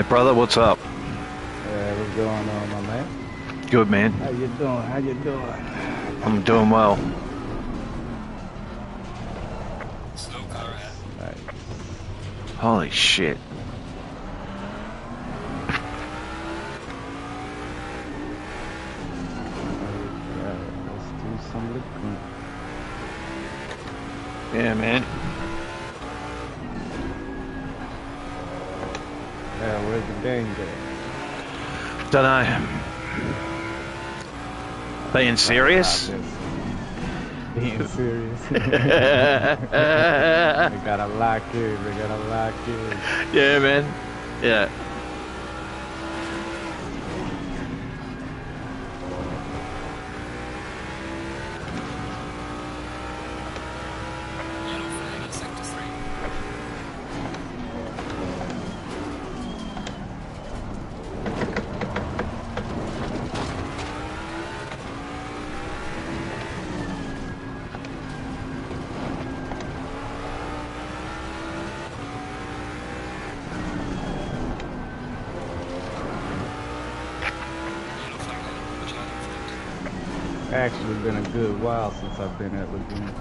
Hey brother, what's up? What's going on, my man? Good man. How you doing? How you doing? I'm doing well. Nice. Holy shit. Yeah, let's do some looking. Yeah, man. Yeah, where's the game at? Dunno. Being serious? Being serious. They Yeah, gotta lock in. They gotta lock in. man. Yeah. Actually, been a good while since I've been at Lagoon.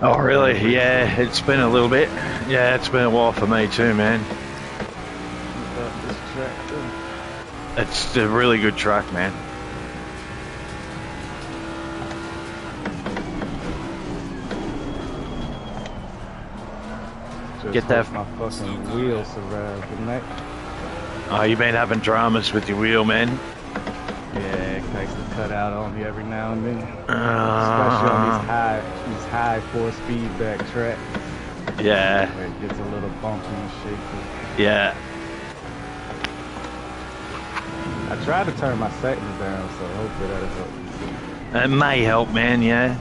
Oh, really? Yeah, it's been a little bit. Yeah, it's been a while for me too, man. About this track, too. It's a really good track, man. Just Get that. hope my fucking wheel survived the night. Oh, you've been having dramas with your wheel, man. Yeah, it takes to cut out on me every now and then. Especially on these high 4-speed back tracks. Yeah, Where it gets a little bumpy and shaky. yeah. I tried to turn my settings down, so hopefully that'll help. It may help, man, yeah.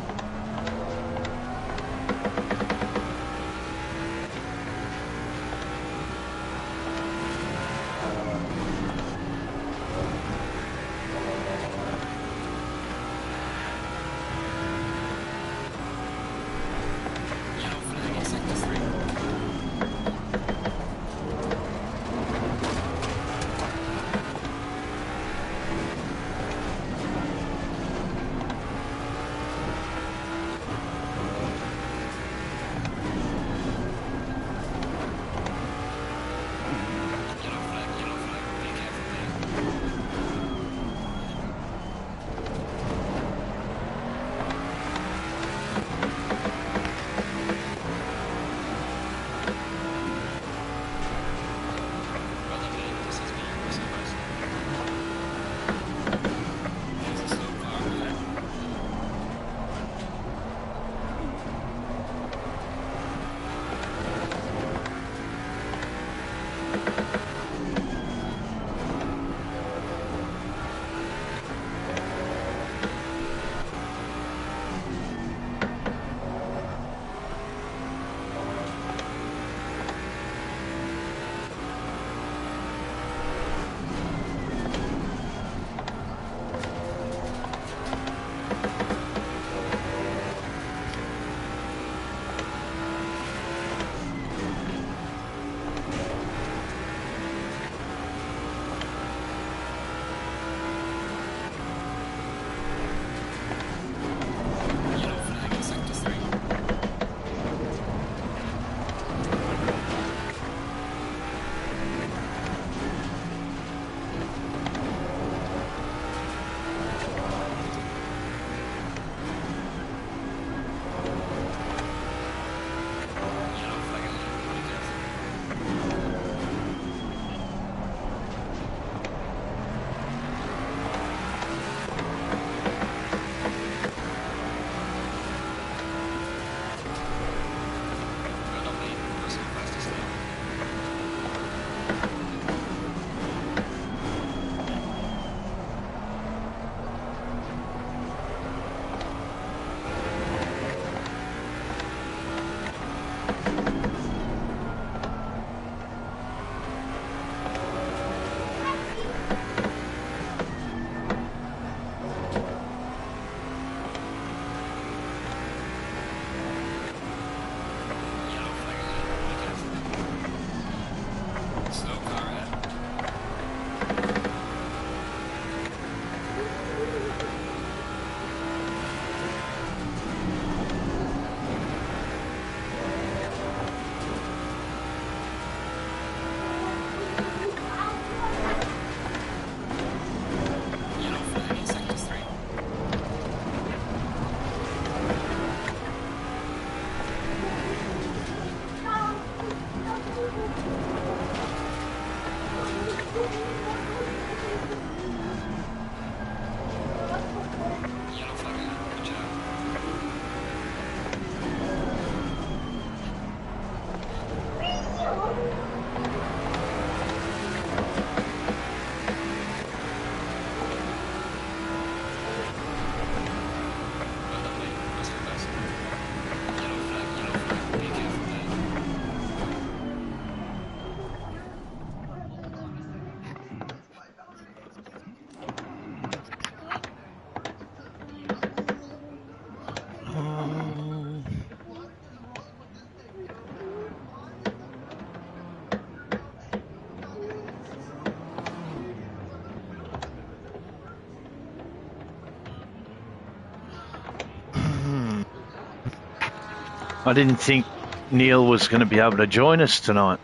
I didn't think Neil was going to be able to join us tonight.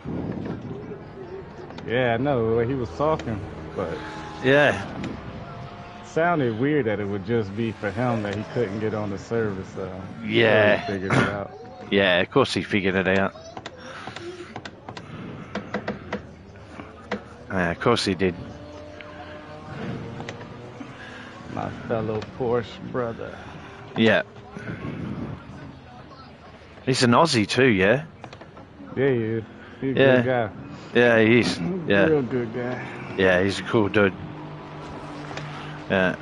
Yeah, I know the way he was talking, but Yeah. it sounded weird that it would just be for him that he couldn't get on the service. Yeah. He figured it out. Yeah, of course he figured it out. Yeah, of course he did. My fellow Porsche brother. Yeah. He's an Aussie too, yeah? Yeah, he is. He's a Yeah. good guy. Yeah, he is. Yeah. Real good guy. Yeah, he's a cool dude. Yeah.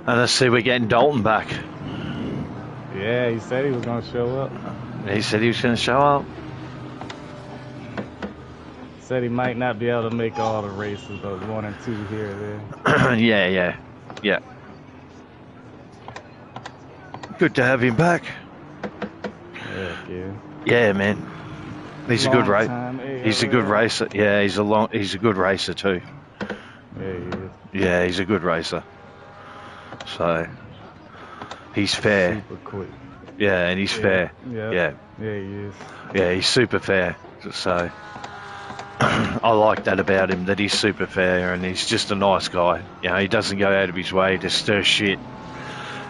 And let's see, we're getting Dalton back. Yeah, he said he was going to show up. He said he was going to show up. Said he might not be able to make all the races, but 1 and 2 here and Yeah. Good to have him back. Yeah. Yeah, man. He's a good racer. ARL. He's a good racer. Yeah, he's a good racer too. Yeah, he is. Yeah, he's a good racer. So he's fair. Super quick. Yeah, and he's fair. Yeah. Yeah. Yeah, he is. Yeah, he's super fair. So I like that about him, that he's super fair and he's just a nice guy. You know, he doesn't go out of his way to stir shit.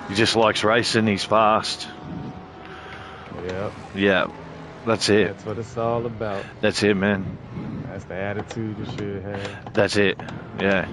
He just likes racing, he's fast. Yep. Yeah, that's it. That's what it's all about. That's it, man. That's the attitude you should have. That's it. Yeah.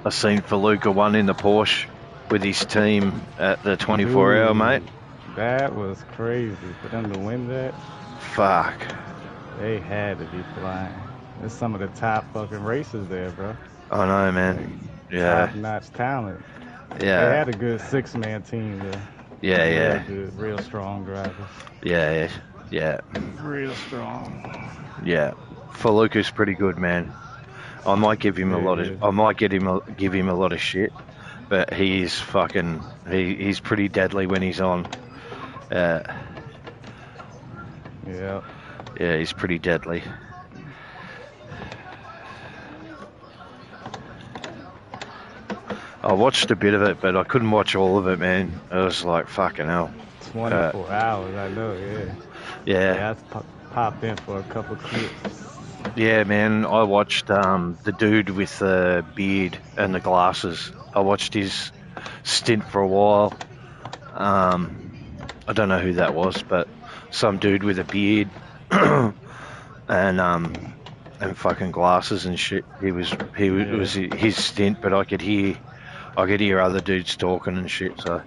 I seen Faluka won in the Porsche with his team at the 24-hour, mate. That was crazy for them to win that. Fuck. They had to be flying. There's some of the top fucking races there, bro. I know, man. Yeah. Top-notch talent. Yeah. They had a good 6-man team there. Yeah. Good, real strong drivers. Yeah. Real strong. Yeah. Faluka's pretty good, man. I might give him give him a lot of shit, but he's pretty deadly when he's on. Yeah. Yeah, he's pretty deadly. I watched a bit of it, but I couldn't watch all of it, man. It was like fucking hell. 24 hours, I know, yeah. Yeah, Yeah, I popped in for a couple clips. yeah, man. I watched the dude with the beard and the glasses. I watched his stint for a while. I don't know who that was, but some dude with a beard and fucking glasses and shit. It was his stint, but I could hear other dudes talking and shit. So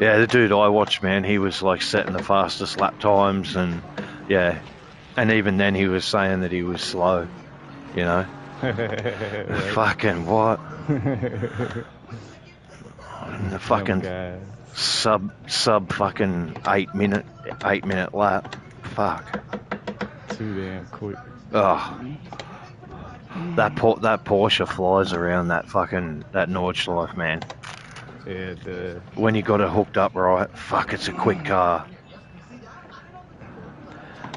yeah, the dude I watched, man, he was like setting the fastest lap times, and yeah, and even then he was saying that he was slow. You know, fucking what? The fucking sub fucking 8 minute lap. Fuck. Too damn quick. Oh, that Porsche flies around that Nordschleife, man. Yeah, When you got it hooked up right, fuck, it's a quick car.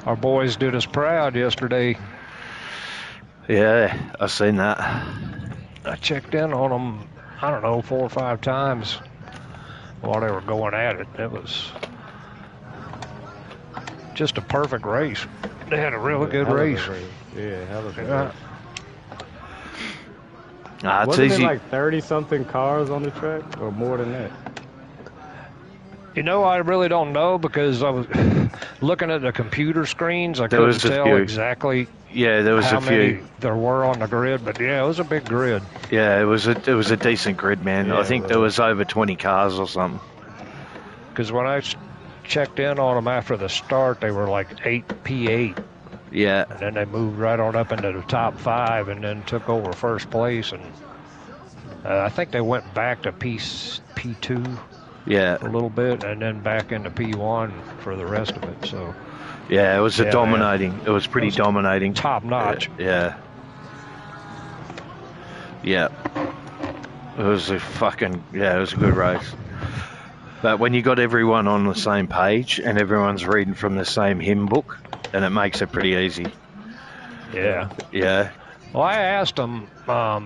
Our boys did us proud yesterday. Yeah, I seen that. I checked in on them, I don't know, 4 or 5 times while they were going at it. It was just a perfect race. They had a really good race. Yeah, hell of a race. It's Wasn't easy. it like 30-something cars on the track, or more than that? You know, I really don't know because I was looking at the computer screens. I couldn't tell exactly. Yeah, there was how a few. Many there were on the grid, but yeah, it was a big grid. Yeah, it was a decent grid, man. Yeah, I think there was over 20 cars or something. Because when I checked in on them after the start, they were like 8P8. Yeah. And then they moved right on up into the top 5 and then took over first place. And I think they went back to P2 Yeah. a little bit and then back into P1 for the rest of it. So yeah, it was dominating. Man. It was pretty dominating. Top notch. Yeah. Yeah. It was a good race. But when you got everyone on the same page and everyone's reading from the same hymn book, then it makes it pretty easy. Yeah. Yeah. Well, I asked them, I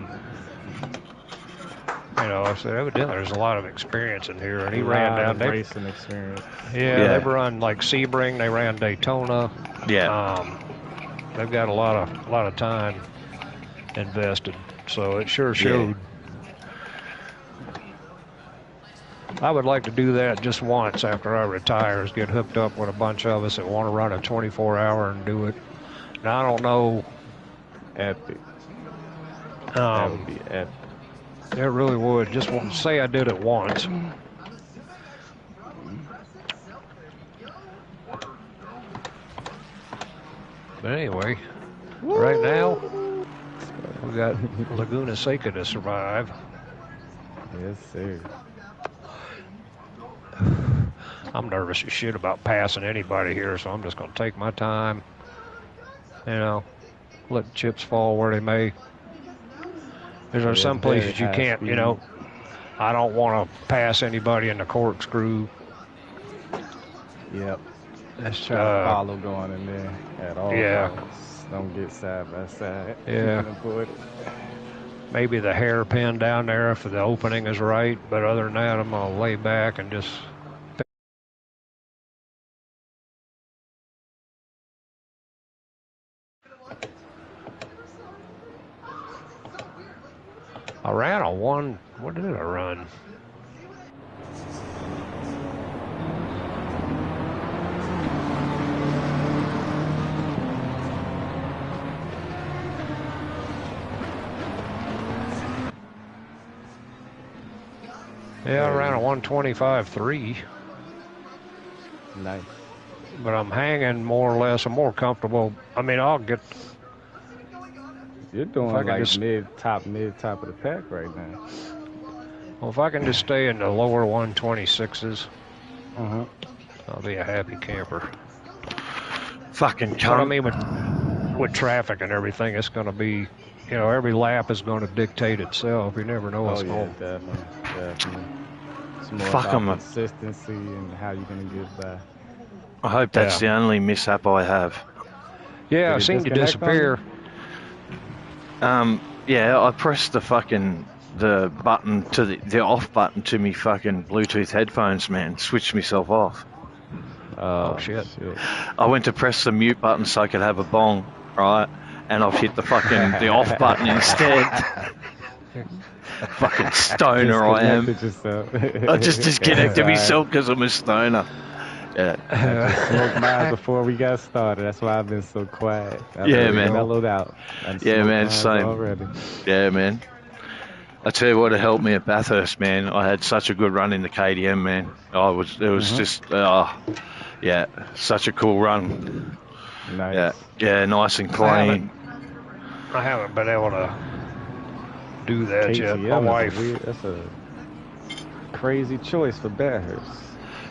said, evidently there's a lot of experience in here. And he ran down there. Racing experience. Yeah, they've run like Sebring, they ran Daytona. Yeah. They've got a lot of time invested, so it sure showed. Yeah. I would like to do that just once after I retire, is get hooked up with a bunch of us that want to run a 24-hour and do it. Now, I don't know. Epic. That would be epic. It really would. Just want to say I did it once. But anyway, right now, we got Laguna Seca to survive. Yes, sir. I'm nervous as shit about passing anybody here, so I'm just going to take my time. Let the chips fall where they may. There's some places you can't, I don't want to pass anybody in the corkscrew. Yep. Let's try to follow going in there at all times. Don't get side by side. Yeah. Maybe the hairpin down there if the opening is right, but other than that, I'm going to lay back and just... I ran a one. What did I run? Yeah, I ran a 125.3. Nice. But I'm hanging more or less. I'm more comfortable. I mean, I'll get... You're doing like mid-top of the pack right now. Well, if I can just stay in the lower 126s, I'll be a happy camper. Fucking cunt. I mean, with traffic and everything, it's going to be, every lap is going to dictate itself. You never know what's going. Definitely. It's more about consistency and how you're going to get by. I hope that's the only mishap I have. Yeah, Did I it seen you disconnect on you? disappear. Yeah, I pressed the button to the off button to me fucking Bluetooth headphones, man. Switched myself off. Oh, Oh shit. shit. I went to press the mute button so I could have a bong, right? And I've hit the off button instead. Fucking stoner I am. Disconnected yourself. I just disconnected Alright. myself because I'm a stoner. Yeah, I just smoked mine before we got started. That's why I've been so quiet. I've Yeah, been man. mellowed out. I Yeah, smoked man. mine Same. already. Yeah, man. I tell you what, it helped me at Bathurst, man. I had such a good run in the KDM, man. It was just, yeah, such a cool run. Nice. Yeah, nice and clean. I haven't been able to do that yet. My KTM wife. is a weird. That's a crazy choice for Bathurst.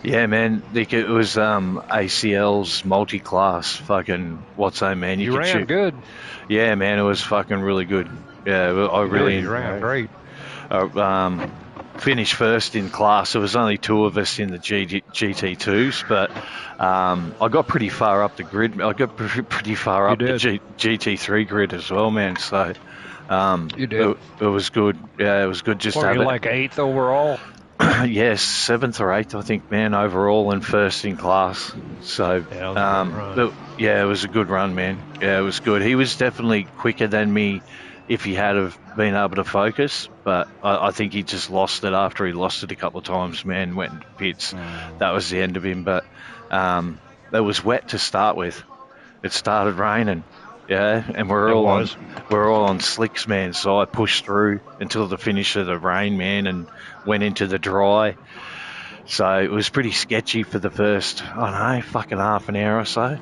Yeah, man. It was ACL's multi-class. Fucking what's that, man? You could ran shoot. good. Yeah, man. It was fucking really good. Yeah, I really You ran great. Finished first in class. There was only two of us in the GT2s, but I got pretty far up the grid. I got pretty far up the GT3 grid as well, man. So You did. it was good. Yeah, it was good just to Were have you it. like 8th overall? Yes, 7th or 8th, I think, man, overall and first in class. So, it was a good run, man. Yeah, it was good. He was definitely quicker than me if he had have been able to focus, but I think he just lost it after he lost it a couple of times, man, went into pits. That was the end of him, but it was wet to start with. It started raining. Yeah, and we're all on slicks, man. So I pushed through until the finish of the rain, man, and went into the dry. So it was pretty sketchy for the first, I don't know, fucking half an hour or so.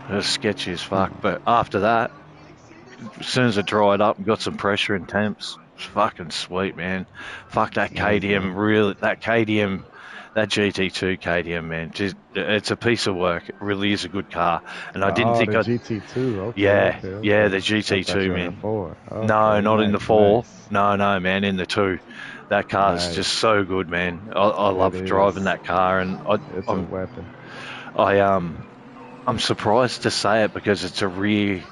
It was sketchy as fuck. But after that, as soon as it dried up and got some pressure and temps, it was fucking sweet, man. Fuck that KDM, really, that GT2 KDM, man. It's a piece of work. It really is a good car. And I didn't think the GT2. Okay. Yeah, okay. yeah, the GT2, man. In the 4. Okay, No, not in the 4. Nice. No, man, in the 2. That car's just so good, man. I love driving that car, and it's a weapon. I'm surprised to say it because it's a rear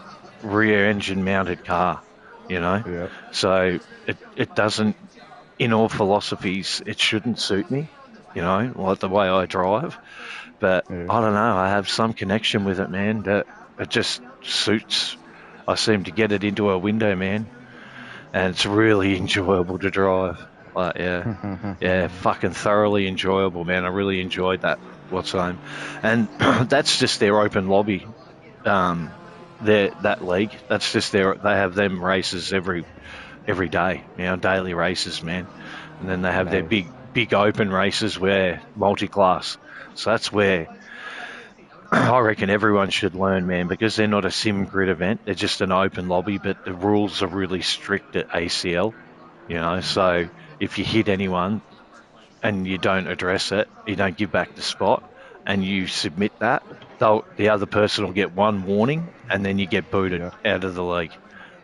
engine mounted car, you know. Yep. So it doesn't, in all philosophies, it shouldn't suit me, you know, like the way I drive. But I don't know, I have some connection with it, man, that it just suits. I seem to get it into a window, man, and it's really enjoyable to drive. Like, yeah, fucking thoroughly enjoyable, man. I really enjoyed that. And that's just their open lobby. That league. That's just they have them races every day, you know, daily races, man. And then they have their big open races where multi-class. So that's where I reckon everyone should learn, man, because they're not a sim grid event. They're just an open lobby, but the rules are really strict at ACL, you know. So if you hit anyone and you don't address it, you don't give back the spot, and you submit that, the other person will get one warning, and then you get booted out of the league.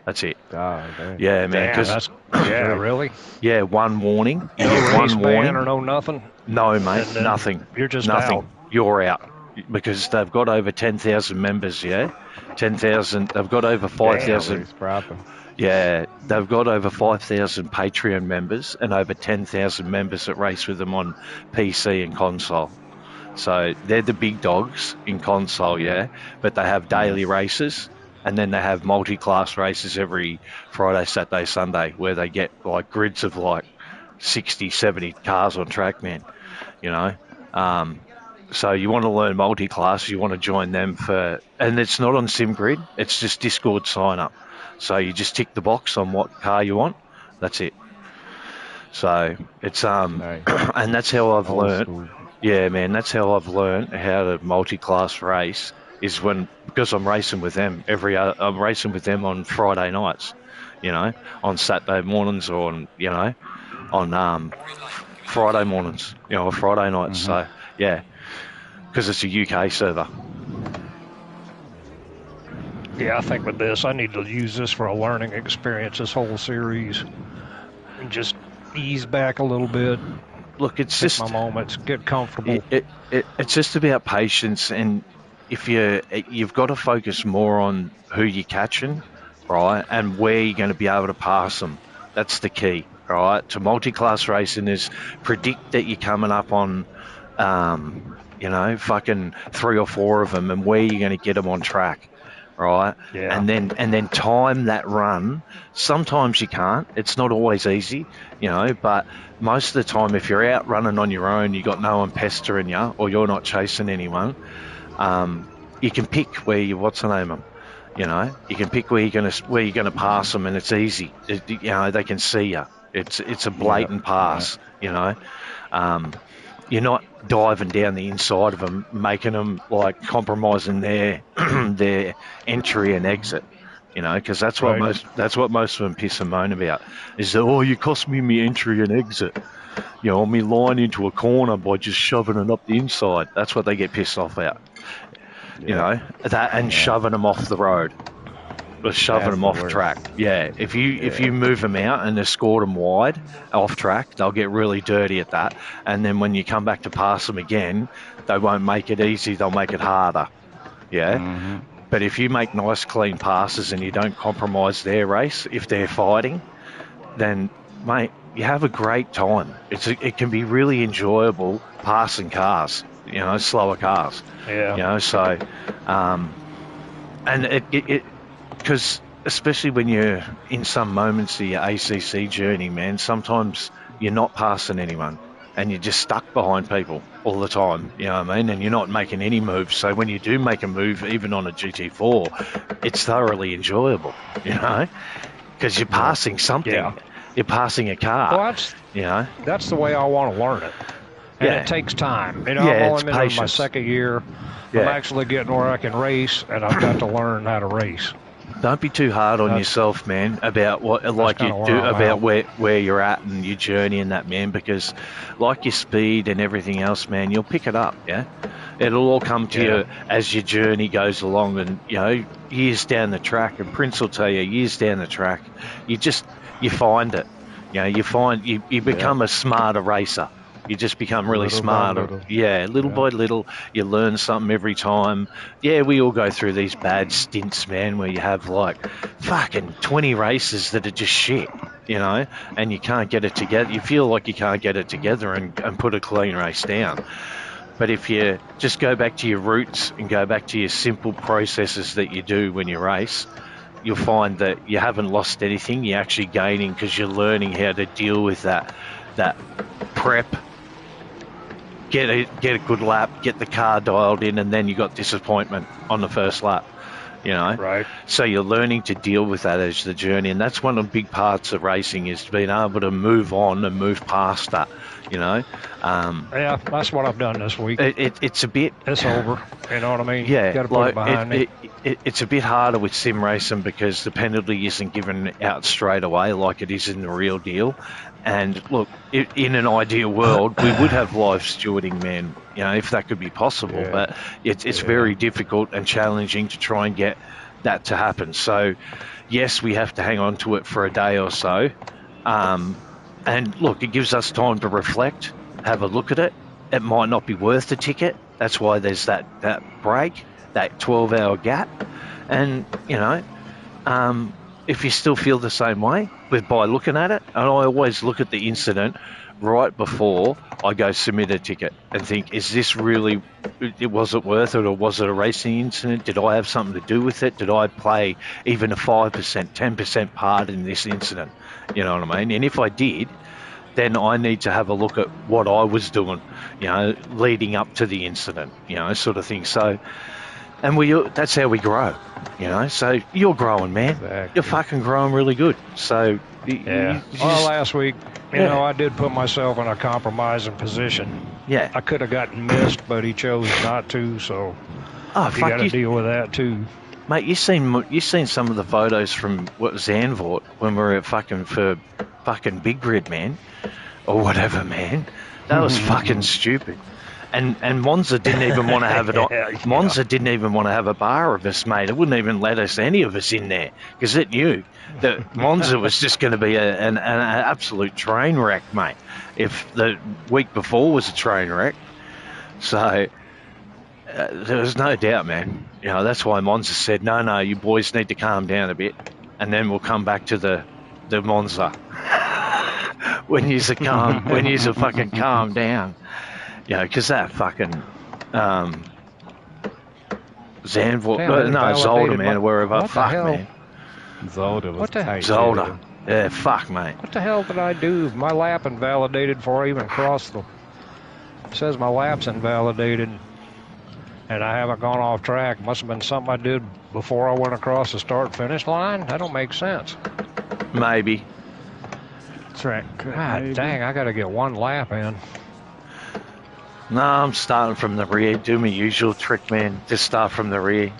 That's it. Yeah, man. Really? Yeah, one warning. No race ban or no nothing? No, mate, nothing. You're just nothing. out. You're out. Because they've got over 10,000 members, yeah? 10,000. They've got over 5,000. Yeah, they've got over 5,000 Patreon members and over 10,000 members that race with them on PC and console. So they're the big dogs in console, yeah? But they have daily races, and then they have multi-class races every Friday, Saturday, Sunday, where they get like grids of like 60, 70 cars on track, man, you know? So you want to learn multi-class, you want to join them and it's not on SimGrid, it's just Discord sign up. So you just tick the box on what car you want, that's it. So it's, nice. And that's how I've learned. Yeah, man, that's how I've learned how to multi-class race is because I'm racing with them I'm racing with them on Friday nights, you know, on Saturday mornings or on Friday mornings, you know, or Friday nights. So, yeah. Because it's a UK server. Yeah, I think with this, I need to use this for a learning experience, this whole series, and just ease back a little bit. Look, it's take my moments, get comfortable. It's just about patience, and you've got to focus more on who you're catching, right, and where you're going to be able to pass them. That's the key, right? To multi-class racing is predict that you're coming up on, fucking 3 or 4 of them, and where you're going to get them on track, right? Yeah. And then time that run. Sometimes you can't. It's not always easy, but most of the time, if you're out running on your own, you got no one pestering you, or you're not chasing anyone. You can pick where you you can pick where you're gonna pass them, and it's easy. They can see you. It's a blatant pass. You're not diving down the inside of them, making them like compromising their their entry and exit. Because that's what most of them piss and moan about. Is that, you cost me my entry and exit. Me line into a corner by just shoving it up the inside. That's what they get pissed off at. Shoving them off the road, or shoving them off track. Yeah, if you move them out and escort them wide off track, they'll get really dirty at that. And then when you come back to pass them again, they won't make it easy. They'll make it harder. Yeah. Mm-hmm. But if you make nice, clean passes and you don't compromise their race, if they're fighting, then, mate, you have a great time. It can be really enjoyable passing cars, slower cars. Yeah. And it because especially when you're in some moments of your ACC journey, man, sometimes you're not passing anyone and you're just stuck behind people all the time, and you're not making any moves. So when you do make a move, even on a GT4, it's thoroughly enjoyable, because you're passing something. Yeah. You're passing a car. Well, that's the way I want to learn it. And it takes time. I'm only in my second year. I'm actually getting where I can race, and I've got to learn how to race. Don't be too hard on yourself, man, about where you're at and your journey and that, man, because like your speed and everything else, man, you'll pick it up, yeah? It'll all come to you as your journey goes along, and, years down the track, and Prince will tell you, years down the track, you find it. You become a smarter racer. You just become really smarter. By little, you learn something every time. Yeah, we all go through these bad stints, man, where you have like fucking 20 races that are just shit, and you can't get it together. You feel like you can't get it together and put a clean race down. But if you just go back to your roots and go back to your simple processes that you do when you race, you'll find that you haven't lost anything. You're actually gaining because you're learning how to deal with that prep. Get a good lap, get the car dialed in, and then you got disappointment on the first lap, Right. So you're learning to deal with that as the journey, and that's one of the big parts of racing, is being able to move on and move past that, Yeah, that's what I've done this week. It's a bit... It's over, you know what I mean? Yeah. Got to put it behind me. It's a bit harder with sim racing because the penalty isn't given out straight away like it is in the real deal. And look, in an ideal world, we would have live stewarding, man, if that could be possible. Yeah. But it's very difficult and challenging to try and get that to happen. So, yes, we have to hang on to it for a day or so. And look, it gives us time to reflect, have a look at it. It might not be worth the ticket. That's why there's that break, that 12-hour gap. And, if you still feel the same way by looking at it, and I always look at the incident right before I go submit a ticket and think, is this really, was it worth it, or was it a racing incident? Did I have something to do with it? Did I play even a 5%, 10% part in this incident? You know what I mean? And if I did, then I need to have a look at what I was doing, leading up to the incident, sort of thing. So, and that's how we grow, So you're growing, man. Exactly. You're fucking growing really good. So Last week, I did put myself in a compromising position. Yeah. I could have gotten missed, but he chose not to. So you got to deal with that too. Mate, you seen some of the photos from Zandvoort when we were for fucking Big Grid, man, or whatever, man. That was fucking stupid. And Monza didn't even want to have it on. Monza didn't even want to have a bar of us, mate. It wouldn't even let any of us in there because it knew that Monza was just going to be an absolute train wreck, mate. If the week before was a train wreck. So There was no doubt, man. You know, that's why Monza said, no, you boys need to calm down a bit, and then we'll come back to the Monza. when you're fucking calm down. You know, because that fucking Zandvoort, Damn, Zolder, man, wherever. What the Fuck, hell? man. Zolder was tight. Zolder. Yeah, fuck, mate. What the hell did I do? My lap invalidated before I even crossed them. It says my lap's invalidated, and I haven't gone off track. Must have been something I did before I went across the start-finish line. That don't make sense. Maybe. Track. God dang, I got to get one lap in. No, I'm starting from the rear. Do my usual trick, man. Just start from the rear.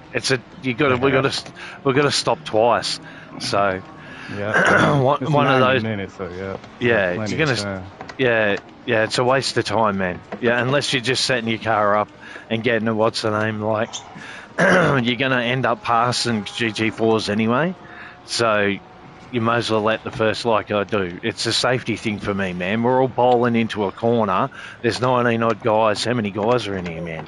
We got to stop twice. So Yeah. one of those minutes. So yeah, you're gonna. Yeah, it's a waste of time, man. Yeah, unless you're just setting your car up and getting a what's the name like, you're gonna end up passing GT4s anyway. So you might as well let the first like I do. It's a safety thing for me, man. We're all bowling into a corner. There's 19 odd guys. How many guys are in here, man?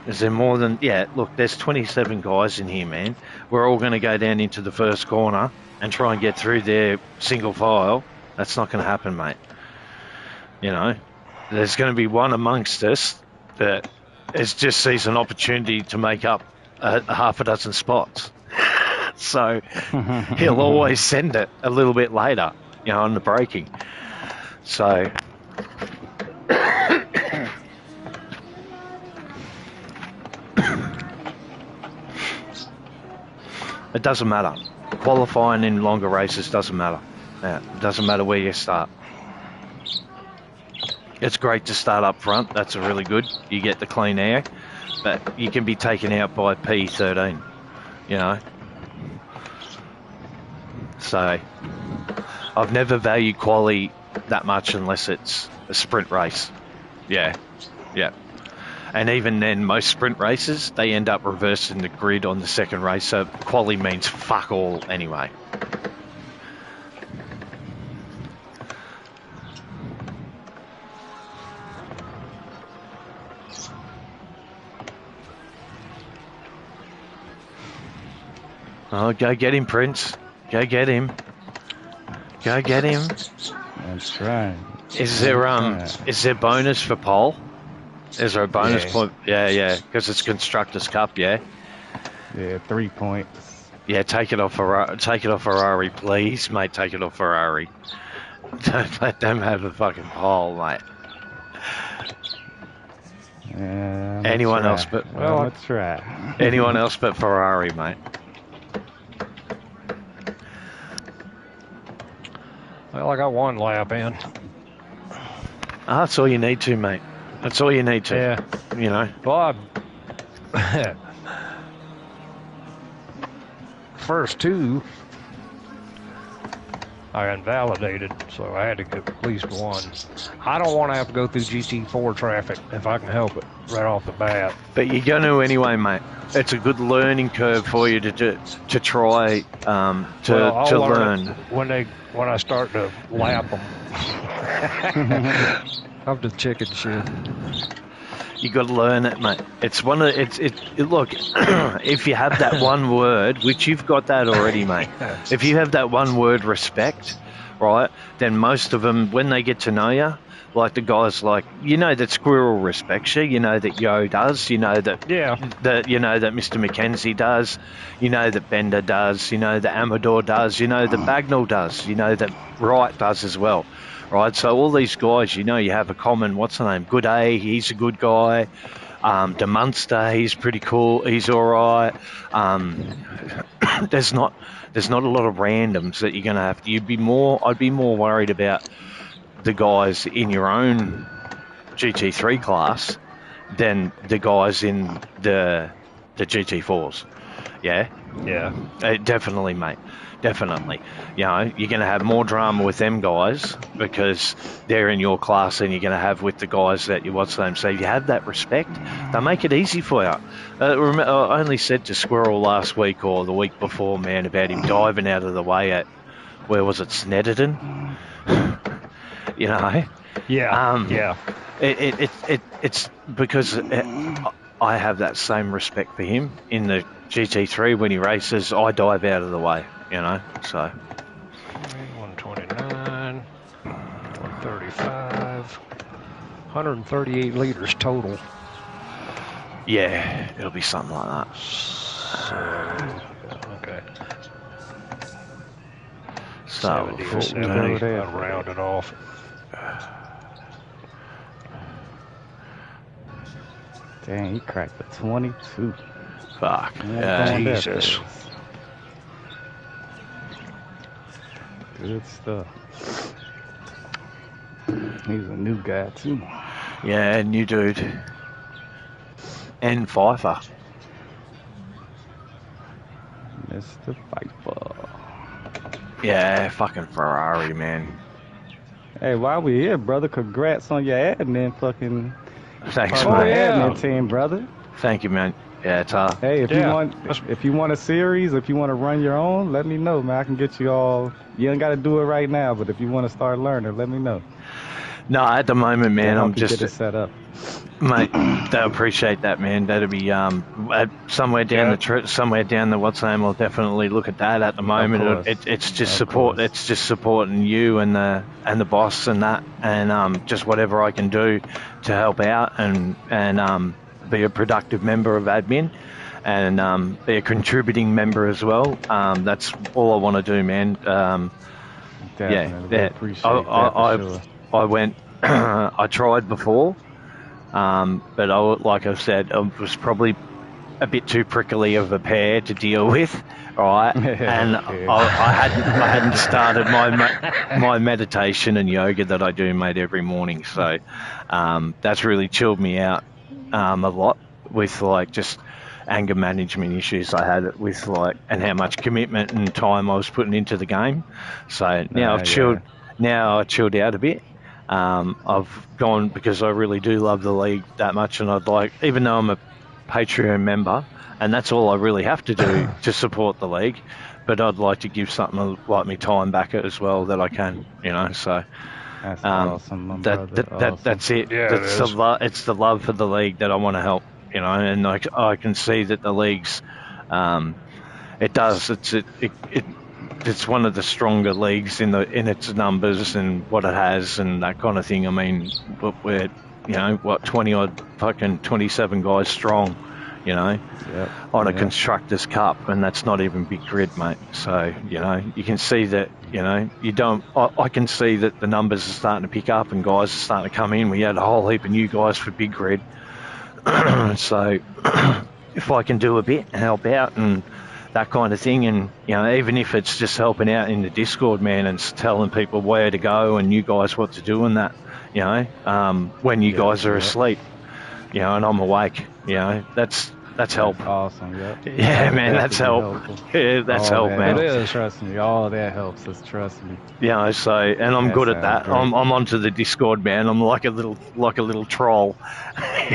Is there more than... Yeah, look, there's 27 guys in here, man. We're all going to go down into the first corner and try and get through there single file. That's not going to happen, mate. You know, there's going to be one amongst us that just sees an opportunity to make up a half a dozen spots. So he'll always send it a little bit later, you know, on the braking. So it doesn't matter. Qualifying in longer races doesn't matter. Yeah, it doesn't matter where you start. It's great to start up front. That's really good. You get the clean air, but you can be taken out by P13, you know. So I've never valued quali that much unless it's a sprint race. Yeah. And even then, most sprint races, they end up reversing the grid on the second race, so quali means fuck all anyway. Oh, go get him, Prince. Go get him. Go get him. That's right. Is there bonus for pole? Is there a bonus point? Yeah, because it's Constructors Cup, yeah? Yeah, 3 points. Yeah, take it off Ferrari, please, mate. Take it off Ferrari. Don't let them have the fucking pole, mate. Yeah, anyone else but anyone else but Ferrari, mate. Well, I got one lap in. That's all you need to, mate. That's all you need to. Yeah. You know. Well, first two, I invalidated, so I had to get at least one. I don't want to have to go through GT4 traffic if I can help it right off the bat. But you're going to anyway, mate. It's a good learning curve for you to try to learn. When I start to lap them. I'm the chicken shit. You got to learn it, mate. It's one of look. If you have that one word, which you've got that already, mate. If you have that one word, respect, right? Then most of them, when they get to know you, like the guys, like you know that Squirrel respects you. You know that Yo does. You know that you know that Mr. McKenzie does. You know that Bender does. You know that Amador does. You know that Bagnall does. You know that Wright does as well. Right, so all these guys, you know, you have a common, what's the name? Good A, he's a good guy. De Munster, he's pretty cool. He's all right. There's not a lot of randoms that you're going to have to. I'd be more worried about the guys in your own GT3 class than the guys in the GT4s. Yeah? Yeah. Definitely, mate. Definitely. You know, you're going to have more drama with them guys because they're in your class than you're going to have with the guys that you watch them. So if you have that respect, they'll make it easy for you. I only said to Squirrel last week or the week before, man, about him diving out of the way at, where was it, Snedderton? You know? Yeah. It's because I have that same respect for him in the GT3 when he races. I dive out of the way, you know. So 129, 135, 138 liters total. yeah, it'll be something like that. So, okay. So 70 or 40. 70, I'll round it off. Dang, he cracked the 22. Fuck. Yeah, Jesus. Good stuff. He's a new guy too. Yeah, new dude. And Pfeiffer. Mr. Pfeiffer. Yeah, fucking Ferrari, man. Hey, while we here, brother, congrats on your admin fucking Thanks, part of the mate. admin team, brother. Thank you, man. Yeah, it's Hey, if Yeah. you want a series, if you want to run your own, let me know, man. I can get you all. You ain't got to do it right now, but if you want to start learning, let me know. No, at the moment, man, I'm just, get it set up. mate. They appreciate that, man. That'll be somewhere down somewhere down the what's name. I'll definitely look at that. At the moment, it's just Of support. course. It's just supporting you and the boss and that, and just whatever I can do to help out and be a productive member of admin. And be a contributing member as well. That's all I want to do, man. Definitely. Yeah. Appreciate that for sure. I went. I tried before, but like I've said, I was probably a bit too prickly of a pair to deal with, right? And I hadn't started my meditation and yoga that I do, mate, every morning. So that's really chilled me out a lot with like just anger management issues I had with like and how much commitment and time I was putting into the game. So now I've chilled. Now I chilled out a bit. I've gone because I really do love the league that much, and I'd like, even though I'm a Patreon member, and that's all I really have to do to support the league, but I'd like to give something like me time back as well that I can, you know. So that's awesome, my brother. Awesome. That's it. Yeah, it's the love for the league that I want to help, you know, and like I can see that the league's, it's one of the stronger leagues in its numbers and what it has and that kind of thing. I mean, we're 27 guys strong, you know, on a constructors cup, and that's not even big grid, mate. So you know, you can see that, you know, I can see that the numbers are starting to pick up and guys are starting to come in. We had a whole heap of new guys for big grid. So if I can do a bit and help out and that kind of thing, and you know, even if it's just helping out in the Discord, man, and telling people where to go and you guys what to do and that, you know, when you guys are asleep, you know, and I'm awake, you know, that's help. Awesome, yeah, man, that's help. Yeah, that's help, man. It is. Trust me, all that helps us. Trust me. Yeah, so and I'm good at that. I'm onto the Discord, man. I'm like a little troll. Always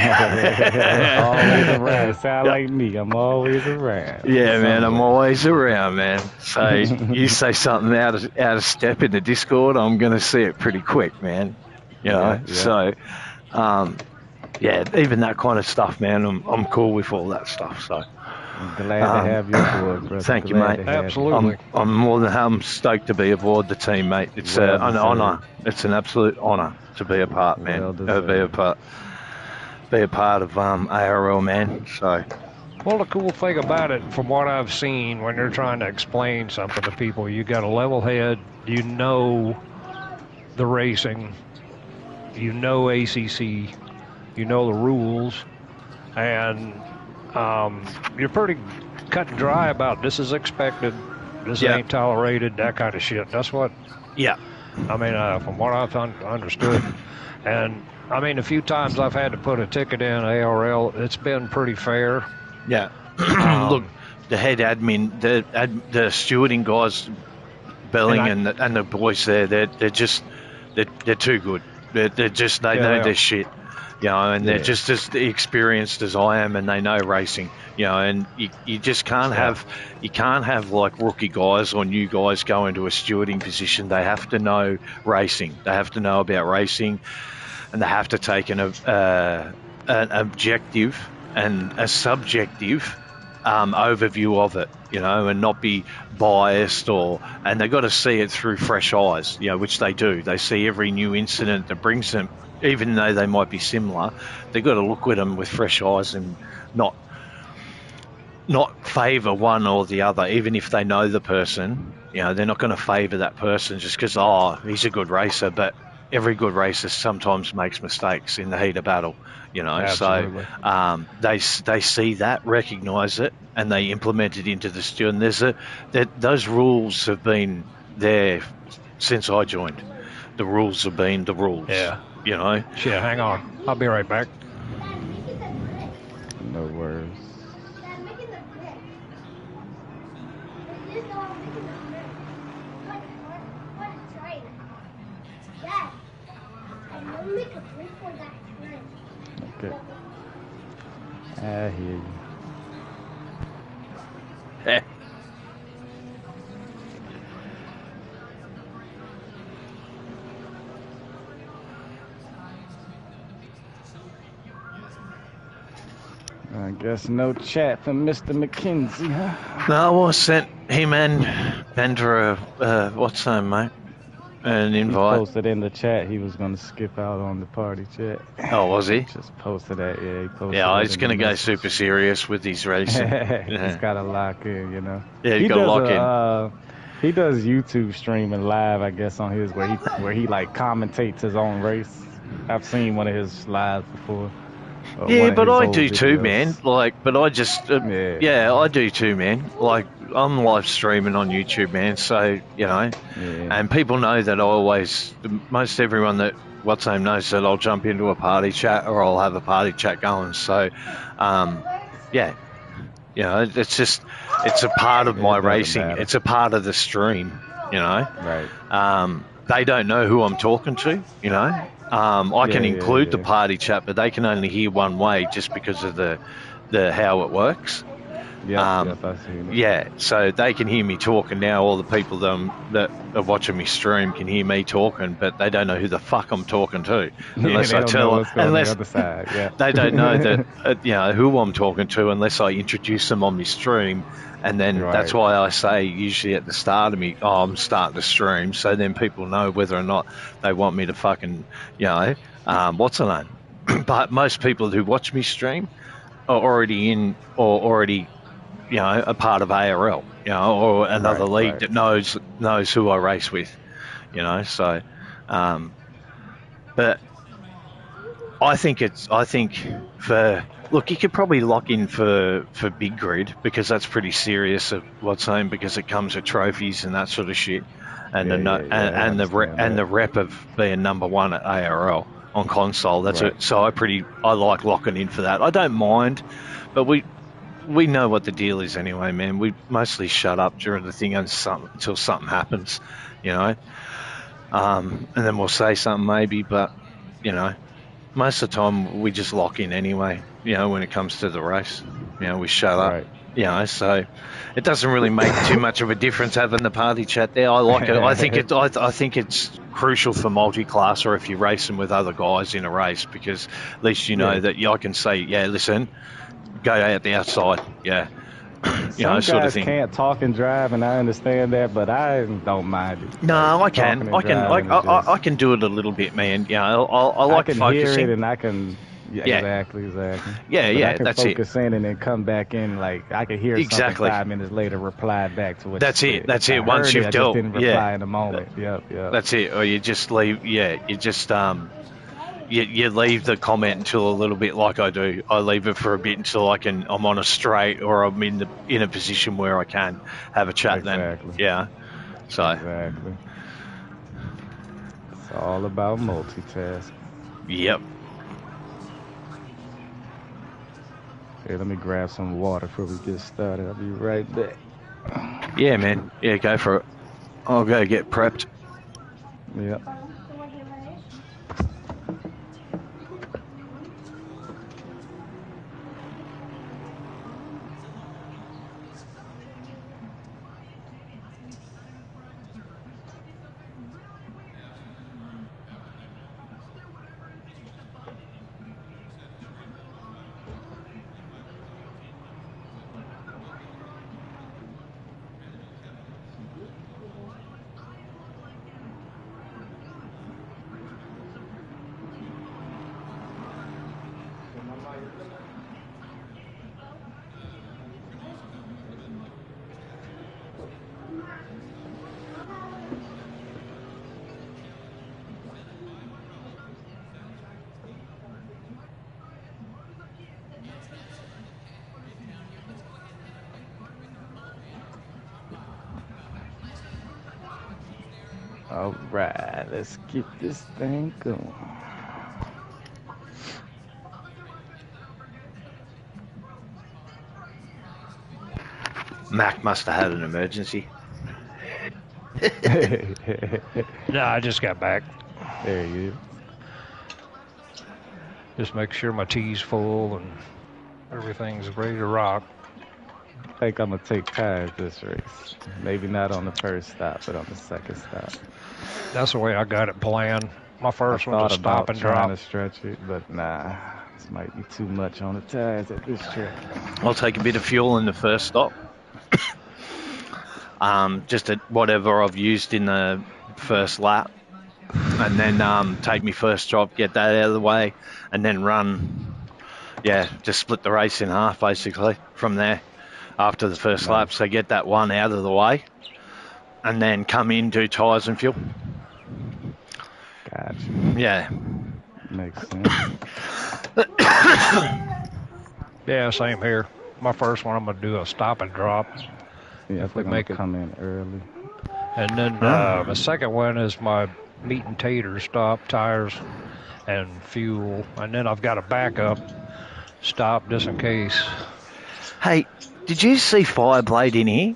around. Sound like me. I'm always around. Yeah, man. I'm always around, man. So you say something out of step in the Discord, I'm gonna see it pretty quick, man. You know. So, yeah, even that kind of stuff, man. I'm cool with all that stuff. So. I'm glad to have you aboard, brother. Thank you, mate. Absolutely. I'm stoked to be aboard the team, mate. It's an honour. It's an absolute honour to be a part, man. Be a part of ARL, man. So. Well, the cool thing about it, from what I've seen, when you're trying to explain something to people, you got a level head. You know the racing. You know ACC. You know the rules, and you're pretty cut and dry about this is expected, this ain't tolerated, that kind of shit. That's what. Yeah. I mean, from what I've understood, and I mean, a few times I've had to put a ticket in ARL. It's been pretty fair. Yeah. Look, the head admin, the stewarding guys, Belling and the boys there, they're too good. They're just they know their shit. You know, and they're just as experienced as I am, and they know racing. You know, and you just can't have like rookie guys or new guys go into a stewarding position. They have to know racing. They have to know about racing, and they have to take an objective and a subjective overview of it, and not be biased and they've got to see it through fresh eyes, which they do. They see every new incident that brings them, even though they might be similar, they've got to look at them with fresh eyes and not favour one or the other, even if they know the person. They're not going to favour that person just because, he's a good racer, but every good racer sometimes makes mistakes in the heat of battle, Absolutely. So they see that, recognise it, and they implement it into the stew. And those rules have been there since I joined. The rules have been the rules. Yeah. Yeah, hang on. I'll be right back. No worries. Okay. I hear you. Eh. I guess no chat from Mr. McKenzie, huh? No, I sent him and Bender what's name, mate? An He invite. posted in the chat he was going to skip out on the party chat. Oh, was he? Just posted that, yeah. He posted Yeah, he's going to go super serious with his racing. He's got to lock in, Yeah, you got to lock in. He does YouTube streaming live, I guess, on his where he like commentates his own race. I've seen one of his lives before. Yeah, but I do too, man. But I just, yeah, I do too, man. I'm live streaming on YouTube, man. So, and people know that most everyone that what's name knows that I'll jump into a party chat or I'll have a party chat going. So, yeah, it's a part of my racing. Matter. It's a part of the stream, Right. They don't know who I'm talking to, I can include the party chat, but they can only hear one way just because of the how it works. I see it. Yeah, so they can hear me talking now. All the people that are watching me stream can hear me talking, but they don't know who the fuck I'm talking to unless I tell them. Unless on the other side. Yeah. they don't know that who I'm talking to unless I introduce them on my stream. And then that's why I say usually at the start of me, I'm starting to stream, so then people know whether or not they want me to fucking, what's the name? But most people who watch me stream are already in or already, a part of ARL, or another league that knows who I race with, so, but I think look, you could probably lock in for Big Grid because that's pretty serious of what's saying because it comes with trophies and that sort of shit, and the rep of being number one at ARL on console. That's it. So I like locking in for that. I don't mind, but we know what the deal is anyway, man. We mostly shut up during the thing until something happens, and then we'll say something maybe, but most of the time we just lock in anyway, when it comes to the race. We shut up, so it doesn't really make too much of a difference having the party chat there. I like it. I think it's crucial for multi-class or if you're racing with other guys in a race because at least know that I can say, listen, go out the outside, Some sort of guys thing. can't talk and drive, and I understand that, but I don't mind it. No, I can. I can do it a little bit, man. I like focusing. I can hear it, and I can. Exactly. Yeah, I can that's focus in and then come back in. Like I can hear something 5 minutes later, reply back to what. That's you it. said. That's it. Once you've dealt, I just didn't reply in the moment. Yep. That's it. Or you just leave. Yeah, you just You leave the comment until a little bit like I do. I leave it for a bit until I'm on a straight or I'm in a position where I can have a chat then. Yeah. So. Exactly. It's all about multitasking. Yep. Hey, let me grab some water before we get started. I'll be right back. Yeah, man. Yeah, go for it. I'll go get prepped. Yep. Alright, let's get this thing going. Mac must have had an emergency. No, I just got back. There you is. Just make sure my tea's full and everything's ready to rock. I think I'm gonna take tires this race. Maybe not on the first stop, but on the second stop. That's the way I got it planned. My first I one's thought a stop about and trying drop. to stretch it, but nah. This might be too much on the tires at this track. I'll take a bit of fuel in the first stop. Just at whatever I've used in the first lap. And then take me first drop, get that out of the way, and then run. Yeah, just split the race in half basically from there after the first lap. So get that one out of the way, and then come in, do tyres and fuel. Gotcha. Yeah. Makes sense. Yeah, same here. My first one, I'm gonna do a stop and drop, Yeah, If we we're gonna make it- come in early. and then the second one is my meat and tater stop, tires, and fuel, and then I've got a backup stop just in case. Hey, did you see Fireblade in here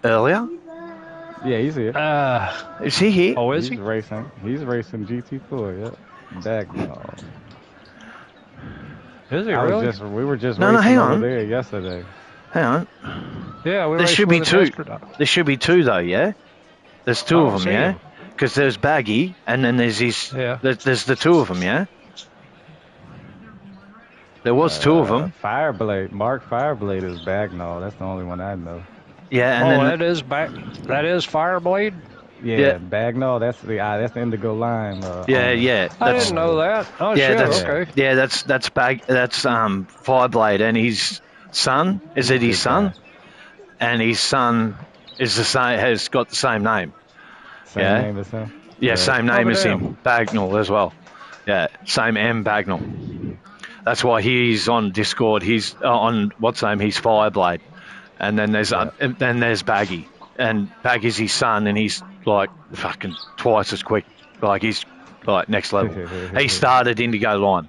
earlier? Yeah, he's here. Is he here? Oh, is He's he? racing. He's racing GT4. Yep. Bagnall. Is he really? We were just No, racing hang over on. there yesterday. Hang on. Yeah, we There raced should be with two. him yesterday. There should be two though, yeah? There's two I of don't them, see yeah? him. Because there's Baggy, and then there's his... Yeah. There's the two of them, yeah? There was two of them. Fireblade. Mark Fireblade is Bagnall. That's the only one I know. Yeah, and Oh, then... that is Fireblade? Yeah, Yeah. Bagnall. That's the Indigo Lime. Yeah, owner. yeah. I didn't know that. Oh, Yeah, shit, that's okay. yeah. That's Fireblade, and his son is it his Good son, guy. and his son is the same, has got the same name. Same Yeah. name as him. Yeah, same name Oh, as damn. him, Bagnall as well. Yeah, same M Bagnall. That's why he's on Discord. He's on what's name? He's Fireblade, and then there's Baggy, and Baggy's his son, and he's like fucking twice as quick. Like he's like next level. He started Indigo Line.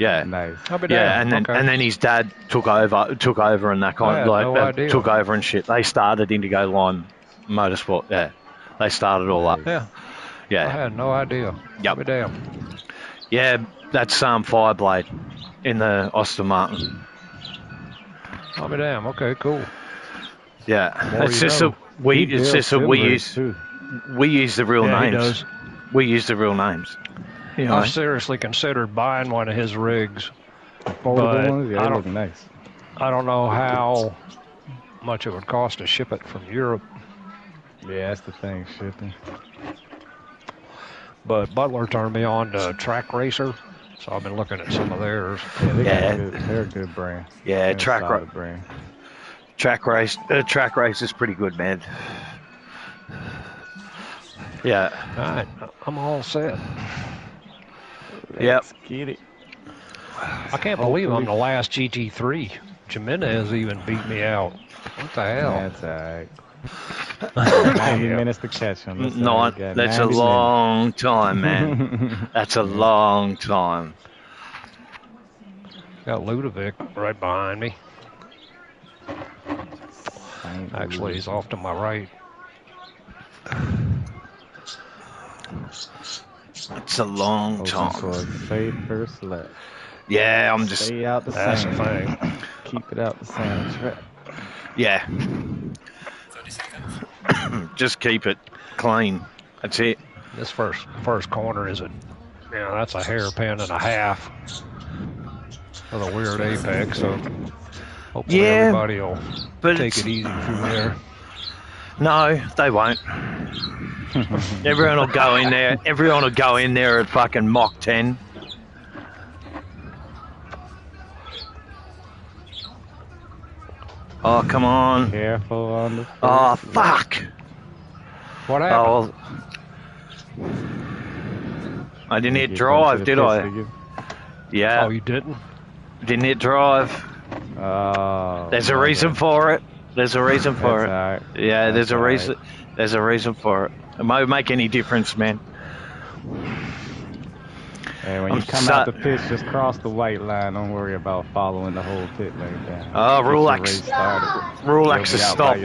Yeah. Nice. I'll be Yeah, damned. and then Okay. and then his dad took over and that I kind had of like no idea. took over and shit. They started Indigo Line Motorsport. Yeah, they started all up. Yeah, I Yeah, had no idea. Yep. I'll be damned. yeah, that's Fireblade in the Aston Martin. I'll be damned. Okay, cool. Yeah, More it's you just know. we use too. we use the real Yeah, he names. does. We use the real names. You know, I've seriously considered buying one of his rigs. Foldable But ones, yeah, I they don't- look nice. I don't know how much it would cost to ship it from Europe, Yeah, that's the thing, shipping. but Butler turned me on to Track Racer, so I've been looking at some of theirs. Yeah, Yeah. they're a good brand. yeah, They're a track solid brand. race is pretty good, man. Yeah, All right, I'm all set. yep. Let's get it. I can't believe I'm the last GT3. Jimenez even beat me out. What the hell? That's alright. 90 Yeah. minutes to catch them. That's a long time, man. That's a long time. Got Ludovic right behind me. Actually, he's off to my right. It's a long For a time. safer slap. Yeah, I'm just Stay out the That's the sand. thing. Keep it out the sand trap. yeah. Just keep it clean. That's it. This first corner is that's a hairpin and a half with a weird apex. So hopefully Yeah, everybody will but take it's- it easy through there. No, they won't. Everyone will go in there. Everyone will go in there at fucking Mach 10. Oh, come on. Careful on the Oh, first fuck. What happened? Oh, I didn't hit Get drive, into did the I? pits again. Yeah, Oh, you didn't? didn't hit drive. Oh, There's a my reason bad. for it. There's a reason for That's it. alright. Yeah, That's there's a alright. reason. There's a reason for it. It won't make any difference, man. And when you come out the pits, just cross the white line. Don't worry about following the whole pit lane down. Oh, rule X is stopped.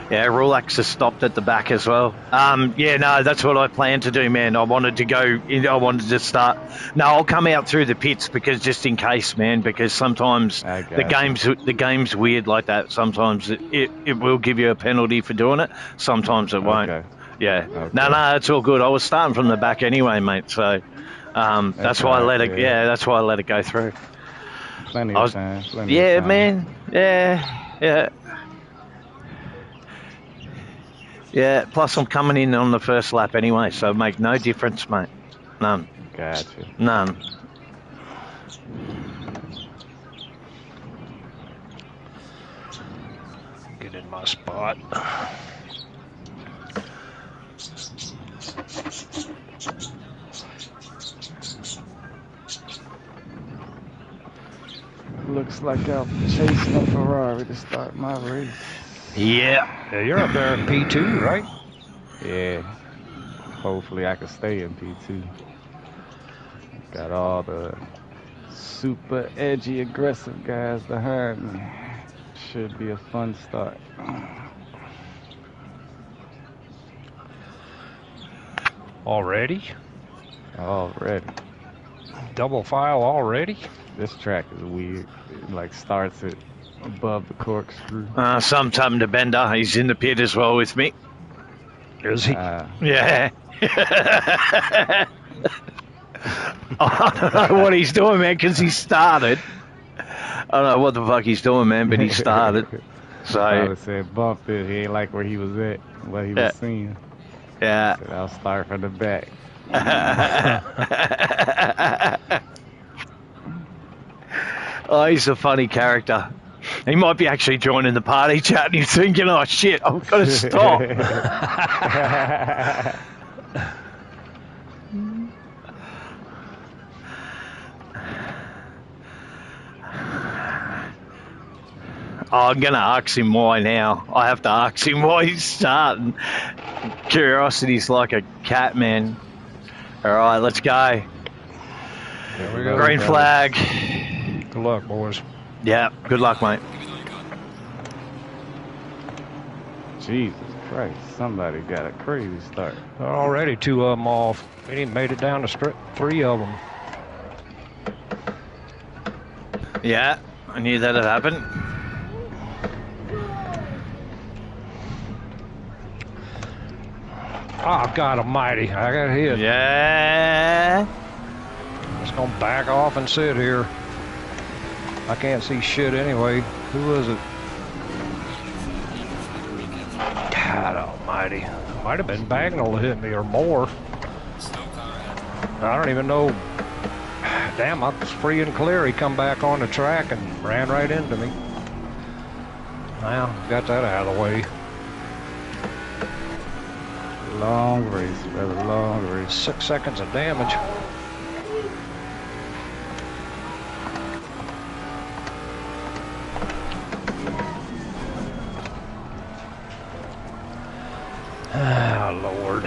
Yeah, rule X is stopped at the back as well. Yeah, no, that's what I planned to do, man. I wanted to start. No, I'll come out through the pits because just in case, man. Because sometimes the game's weird like that. Sometimes it will give you a penalty for doing it. Sometimes it won't. Okay. Yeah. Okay. No, it's all good. I was starting from the back anyway, mate. So that's why I let it. Yeah, that's why I let it go through. Plenty of time. Man. Yeah. Yeah, plus I'm coming in on the first lap anyway, so it make no difference, mate. None. Gotcha. None. Get in my spot. Looks like I'm chasing a Ferrari to start my race. Yeah, you're up there in P2, right? Yeah. Hopefully I can stay in P2. Got all the super edgy, aggressive guys behind me. Should be a fun start. Already? Already. Double file already? This track is weird. It like starts it above the corkscrew. Sometime to Bender. He's in the pit as well with me. Is he? Yeah. I don't know what he's doing, man, because he started. I don't know what the fuck he's doing, man, but he started. So I would say bump it. He ain't like where he was at, what he was seeing. Yeah. Said, I'll start from the back. Oh, he's a funny character. He might be actually joining the party chat and he's thinking, oh shit, I've got to stop. Oh, I'm going to ask him why now. I have to ask him why he's starting. Curiosity's like a cat, man. All right, let's go. There we go. Green flag. Good luck, boys. Yeah, good luck, mate. Jesus Christ, somebody got a crazy start. Already 2 of them off. We ain't made it down to 3 of them. Yeah, I knew that'd happen. Oh, God almighty. I got hit. Yeah. Just gonna back off and sit here. I can't see shit anyway. Who was it? God almighty. Might have been Bagnall that hit me or more. I don't even know. Damn, I was free and clear. He come back on the track and ran right into me. Well, got that out of the way. Long race, brother, long race. 6 seconds of damage. Ah, Lord.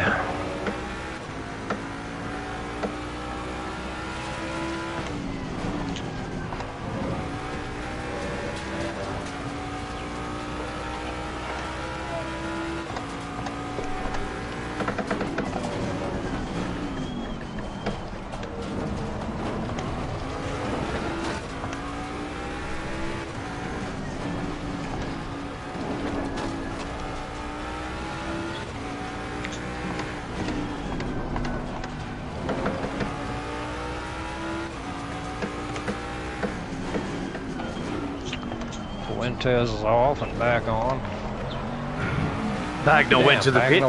Fuentes is off and back on. Bagnall went to the pit.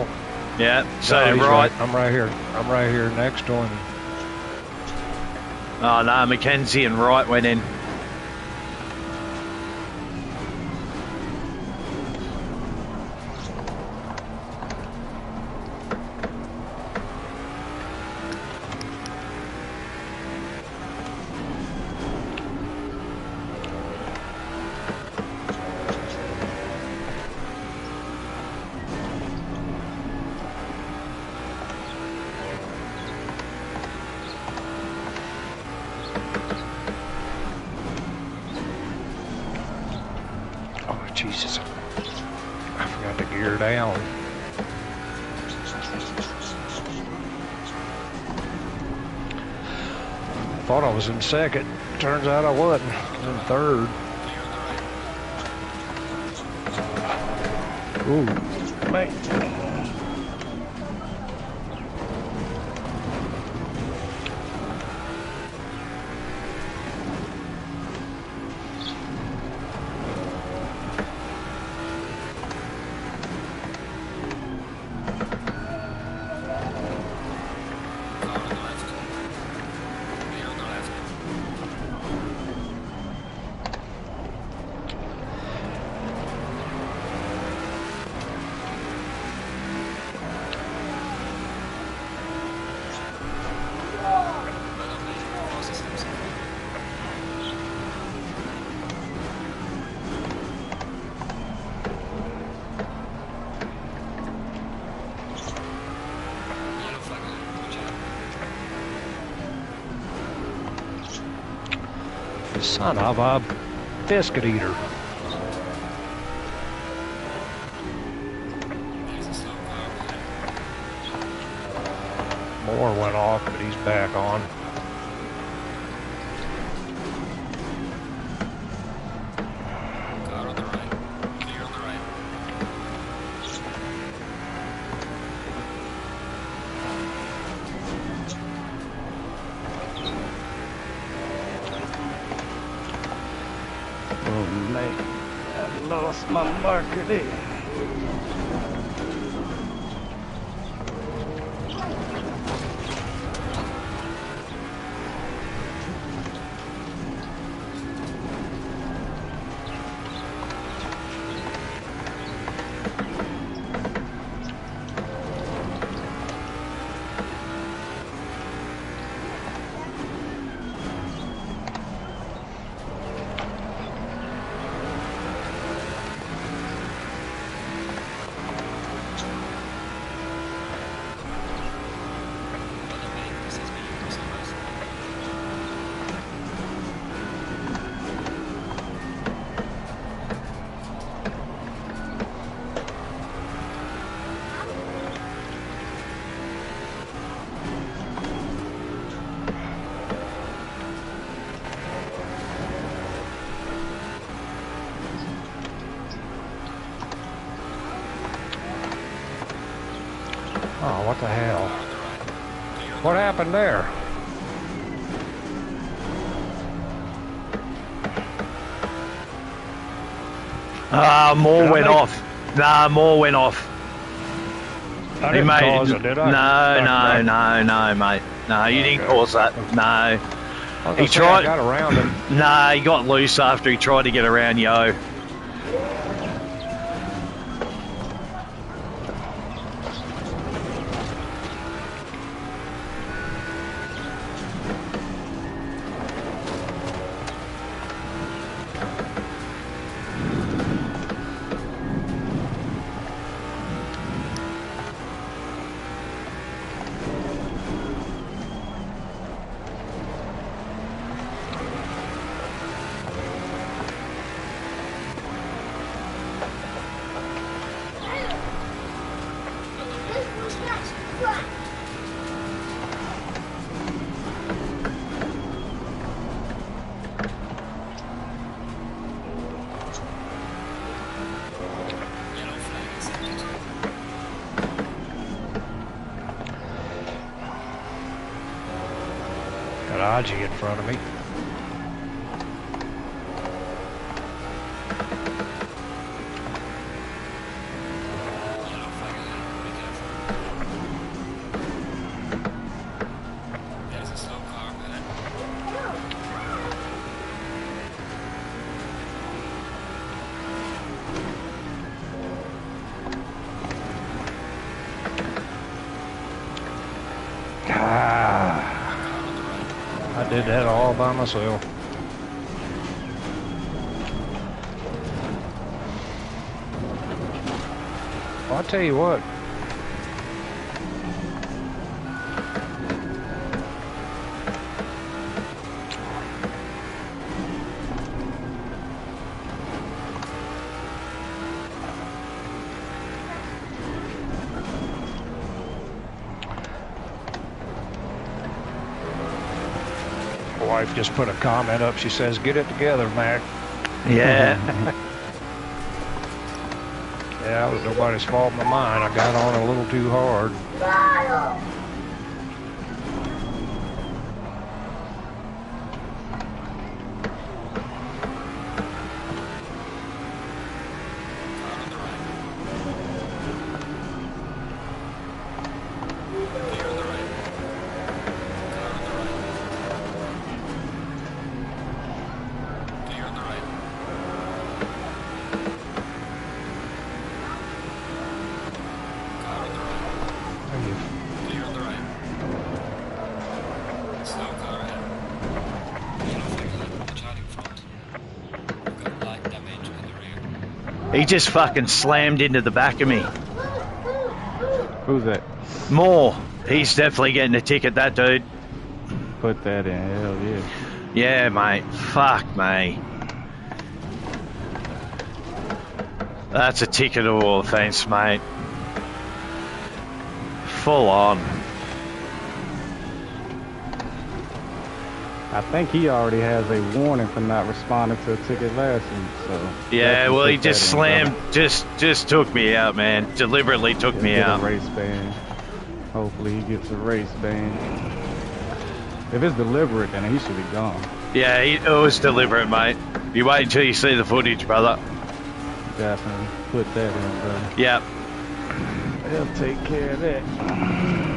Yeah, so no, right. I'm right here. I'm right here next to him. Oh no, Mackenzie and Wright went in. Jesus. I forgot to gear down. Thought I was in second. Turns out I wasn't. I was in third. Ooh, mate. Son of a biscuit eater. Moore went off, but he's back on. Car on the right. Clear on the right. Oh, mate. I lost my marker there. Oh, what the hell? What happened there? Moore went off. Nah, Moore went off. I didn't cause it, did I? No, mate. No, you didn't cause that. No. He tried. I got around him. Nah, he got loose after he tried to get around Yo. Got Aji in front of me. There's a slow car, man. I did that all by myself. Well, I'll tell you what. wife just put a comment up. She says, "Get it together, Mac." Yeah. Yeah, it was nobody's fault but mine. I got on a little too hard. He just fucking slammed into the back of me. Who's that? More. He's definitely getting a ticket, that dude. Put that in. Hell yeah. Yeah, mate. Fuck me. That's a ticketable offence, mate. Full on. I think he already has a warning for not responding to a ticket last week, so... Yeah, well, he put just that in, slammed, brother. just took me out, man. Deliberately took He'll me get out. a race ban. Hopefully he gets a race ban. If it's deliberate, then he should be gone. Yeah, it was deliberate, mate. You wait until you see the footage, brother. Definitely put that in, brother. Yep. They'll take care of that.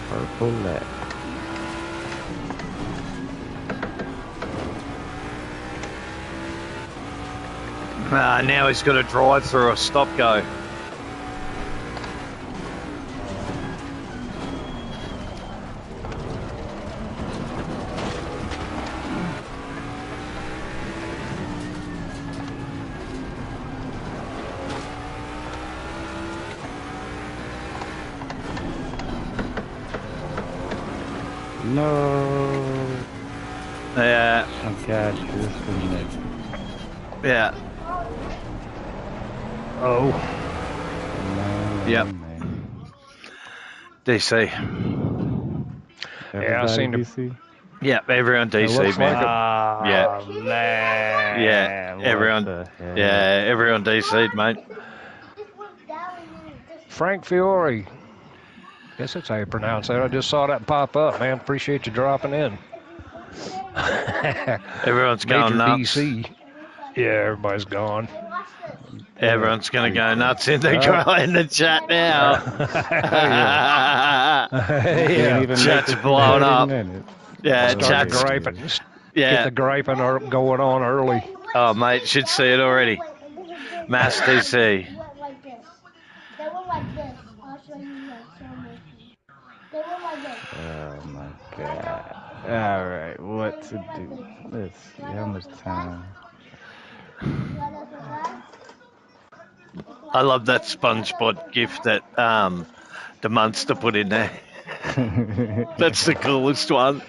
Purple lap. Now he's got to drive through a stop-go. No. Yeah. I got disconnected. Yeah. Oh. Man, Yep. man. DC. Yeah, I seen the- DC? Yeah, everyone It DC, looks man. like Yeah. Man, Yeah, what everyone. the hell? Yeah, everyone DC'd, mate. Frank Fiore. Guess that's how you pronounce it. I just saw that pop up, man. Appreciate you dropping in. Everyone's going Major nuts. DC. Yeah, everybody's gone. Everyone's going to go nuts in the chat now. Can't even Chat's make it blowing 30 up. minutes. Yeah, Start chat's griping. yeah. Get the griping going on early. Oh, mate, should see it already. Mass DC. They went like this. They went like this. I'll show you like slow motion. They went like this. Oh my god. Alright, what to do? Let's see, how much time? I love that SpongeBob gift that the Munster put in there. That's the coolest one.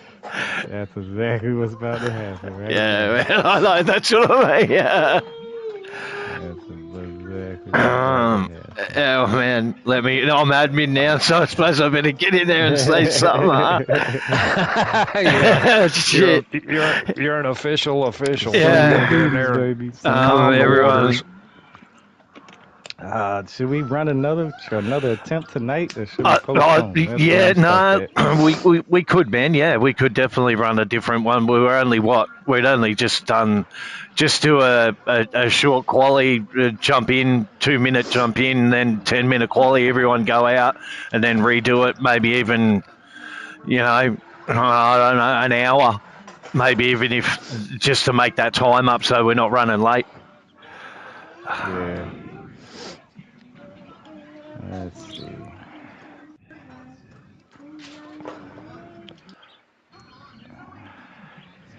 That's exactly what's about to happen, right? Yeah, man, I know, that's what I mean. Yeah. That's exactly what's about to happen. Oh man, I'm admin now, so I suppose I better get in there and say something. Yeah. Shit. You're an official. Yeah. Get in there. Baby. Everyone's. Should we run another attempt tonight, or should we postpone? We could, man. Yeah, we could definitely run a different one. We'd only just do a short quali, jump in, 2-minute jump in, then 10-minute quali, everyone go out, and then redo it. Maybe even, I don't know, an hour. Maybe even if just to make that time up, so we're not running late. Yeah. Let's see.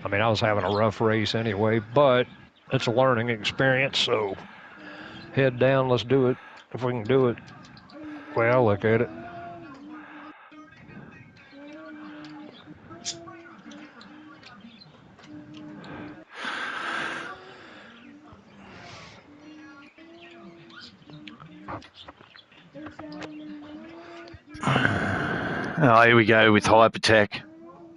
I mean, I was having a rough race anyway, but it's a learning experience, so head down, let's do it. If we can do it, way I look at it. Oh, here we go with Hypertech.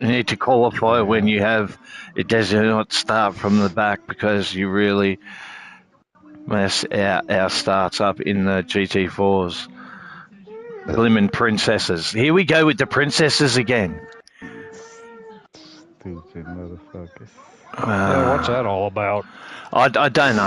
You need to qualify when you have it does not start from the back, because you really mess our starts up in the GT4s. Blimmin' princesses. Here we go with the princesses again. Stupid motherfuckers. Yeah, what's that all about? I don't know.